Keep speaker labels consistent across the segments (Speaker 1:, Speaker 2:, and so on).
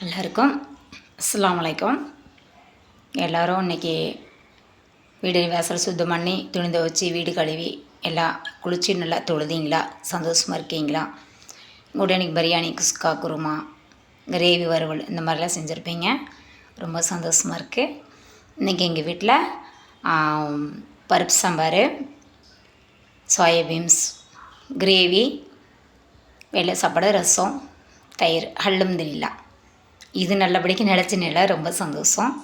Speaker 1: எல்லாருக்கும் அஸ்ஸலாமு அலைக்கும். எல்லோரும் இன்றைக்கி வீடு வாசல் சுத்தம் பண்ணி துணி துவைச்சி வீடு கழுவி எல்லாம் குளிச்சு நல்லா தொழுதிங்களா, சந்தோஷமாக இருக்கீங்களா? கூட இன்றைக்கி பிரியாணி, குஸ்கா, குருமா, கிரேவி, வறுவல் இந்த மாதிரிலாம் செஞ்சுருப்பீங்க. ரொம்ப சந்தோஷமாக இருக்குது. இன்றைக்கி எங்கள் வீட்டில் பருப்பு சாம்பார், சோயாபீன்ஸ் கிரேவி, வெள்ளை சாப்பாடு, ரசம், தயிர், அல்ஹம்துலில்லா. இது நல்லபடிக்கு நிலச்சினில்ல, ரொம்ப சந்தோஷம்.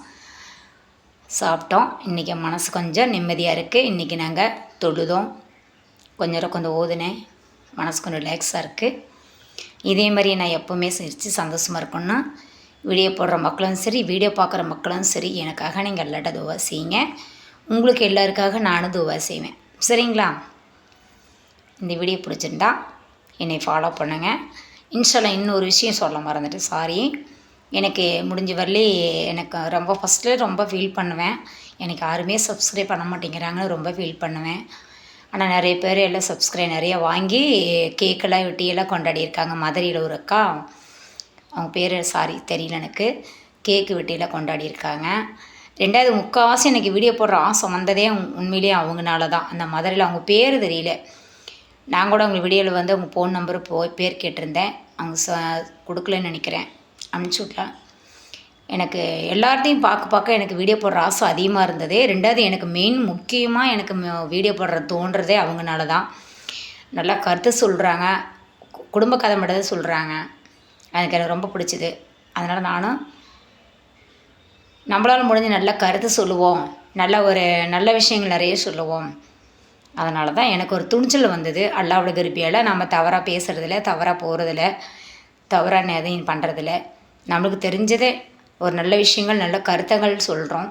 Speaker 1: சாப்பிட்டோம். இன்றைக்கி மனசு கொஞ்சம் நிம்மதியாக இருக்குது. இன்றைக்கி நாங்கள் தொழுதோம், கொஞ்சம் ஓதுனேன், மனசு கொஞ்சம் ரிலாக்ஸாக இருக்குது. இதே மாதிரி நான் எப்போவுமே சிரித்து சந்தோஷமாக இருக்கணும்னு வீடியோ போடுற மக்களும் சரி, வீடியோ பார்க்குற மக்களும் சரி, எனக்காக நீங்கள் எல்லாட்ட துவா செய்யுங்க. உங்களுக்கு எல்லாருக்காக நானும் துவா செய்வேன், சரிங்களா? இந்த வீடியோ பிடிச்சிருந்தா என்னை ஃபாலோ பண்ணுங்கள். இன்ஷால்லா இன்னொரு விஷயம் சொல்ல மறந்துட்டு சாரி. எனக்கு முடிஞ்ச வரலி எனக்கு ரொம்ப ஃபஸ்ட்டில் ரொம்ப ஃபீல் பண்ணுவேன். எனக்கு யாருமே சப்ஸ்கிரைப் பண்ண மாட்டேங்கிறாங்கன்னு ரொம்ப ஃபீல் பண்ணுவேன். ஆனால் நிறைய பேர் எல்லாம் சப்ஸ்கிரைப் நிறையா வாங்கி கேக்கெல்லாம் வெட்டியெல்லாம் கொண்டாடியிருக்காங்க. மதுரையில் ஒரு அக்கா, அவங்க பேர் சாரி தெரியல எனக்கு, கேக்கு வெட்டியெல்லாம் கொண்டாடியிருக்காங்க. ரெண்டாவது முக்கால்வாசி எனக்கு வீடியோ போடுற ஆசை வந்ததே உண்மையிலேயே அவங்கனால தான். அந்த மதுரையில் அவங்க பேர் தெரியல. நான் கூட அவங்க வீடியோவில் வந்து அவங்க ஃபோன் நம்பரு பேர் கேட்டிருந்தேன். அவங்க கொடுக்கலன்னு நினைக்கிறேன், அனுப்பிச்சுட்ல. எனக்கு எல்லாத்தையும் பார்க்க எனக்கு வீடியோ போடுற ஆசை அதிகமாக இருந்தது. ரெண்டாவது எனக்கு முக்கியமாக எனக்கு வீடியோ போடுற தோன்றதே அவங்கனால தான். நல்லா கருத்து சொல்கிறாங்க, குடும்ப கதை மட்டும் சொல்கிறாங்க. எனக்கு ரொம்ப பிடிச்சிது. அதனால் நானும் நம்மளால் முடிஞ்ச நல்ல கருத்து சொல்லுவோம், நல்ல விஷயங்கள் நிறைய சொல்லுவோம். அதனால தான் எனக்கு ஒரு துணிச்சல் வந்தது. அல்லாவோட கிருபையால் நம்ம தவறாக பேசுகிறதில்ல, தவறாக போகிறதில்ல, தவறான எதையும் பண்ணுறதில்ல. நம்மளுக்கு தெரிஞ்சதே ஒரு நல்ல விஷயங்கள், நல்ல கருத்துகள் சொல்கிறோம்.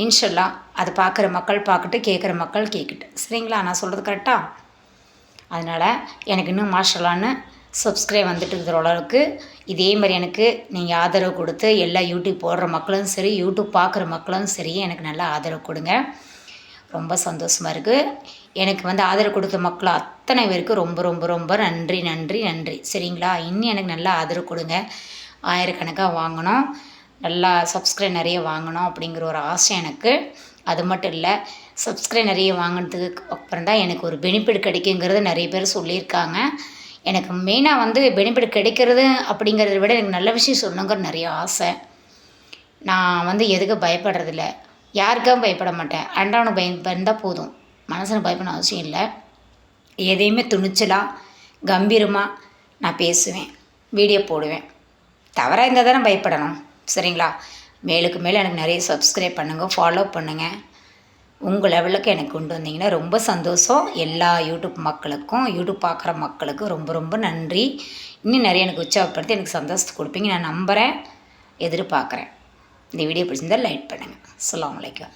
Speaker 1: இன்ஷல்லா அதை பார்க்குற மக்கள் பார்க்கட்டு, கேட்குற மக்கள் கேட்கட்டு, சரிங்களா? நான் சொல்கிறது கரெக்டாக? அதனால் எனக்கு இன்னும் மாஷல்லான்னு சப்ஸ்கிரைப் வந்துட்டு இருக்கிற அளவுக்கு இதே மாதிரி எனக்கு நீங்கள் ஆதரவு கொடுத்து எல்லா யூடியூப் போடுற மக்களும் சரி, யூடியூப் பார்க்குற மக்களும் சரி, எனக்கு நல்லா ஆதரவு கொடுங்க. ரொம்ப சந்தோஷமாக இருக்குது. எனக்கு வந்து ஆதரவு கொடுத்த மக்கள் அத்தனை பேருக்கு ரொம்ப ரொம்ப ரொம்ப நன்றி நன்றி நன்றி, சரிங்களா? இன்னும் எனக்கு நல்லா ஆதரவு கொடுங்க. ஆயிரக்கணக்காக வாங்கணும், நல்லா சப்ஸ்கிரைப் நிறைய வாங்கணும் அப்படிங்கிற ஒரு ஆசை எனக்கு. அது மட்டும் இல்லை, சப்ஸ்கிரைப் நிறைய வாங்கினதுக்கு அப்புறம் தான் எனக்கு ஒரு பெனிஃபிட் கிடைக்குங்கிறது நிறைய பேர் சொல்லியிருக்காங்க. எனக்கு மெயினாக வந்து பெனிஃபிட் கிடைக்கிறது அப்படிங்கிறத விட எனக்கு நல்ல விஷயம் சொல்லணுங்கிற நிறைய ஆசை. நான் வந்து எதுக்கு பயப்படுறதில்ல, யாருக்காகவும் பயப்பட மாட்டேன். ஆண்டவனுக்கு பயந்தால் போதும், மனசனுக்கு பயப்பட அவசியம் இல்லை. எதையுமே துணிச்சலாக கம்பீரமாக நான் பேசுவேன், வீடியோ போடுவேன். தவறாக இருந்தால் தானே பயப்படணும், சரிங்களா? மேலுக்கு மேலே எனக்கு நிறைய சப்ஸ்கிரைப் பண்ணுங்கள், ஃபாலோ பண்ணுங்கள். உங்கள் லெவலுக்கு எனக்கு கொண்டு வந்தீங்கன்னா ரொம்ப சந்தோஷம். எல்லா யூடியூப் மக்களுக்கும், யூடியூப் பார்க்குற மக்களுக்கும் ரொம்ப ரொம்ப நன்றி. இன்னும் நிறைய எனக்கு உற்சாகப்படுத்தி எனக்கு சந்தோஷத்தை கொடுப்பீங்க நான் நம்புகிறேன், எதிர்பார்க்குறேன். இந்த வீடியோ பிடிச்சிருந்தால் லைக் பண்ணுங்கள். அஸ்ஸலாமு அலைக்கும்.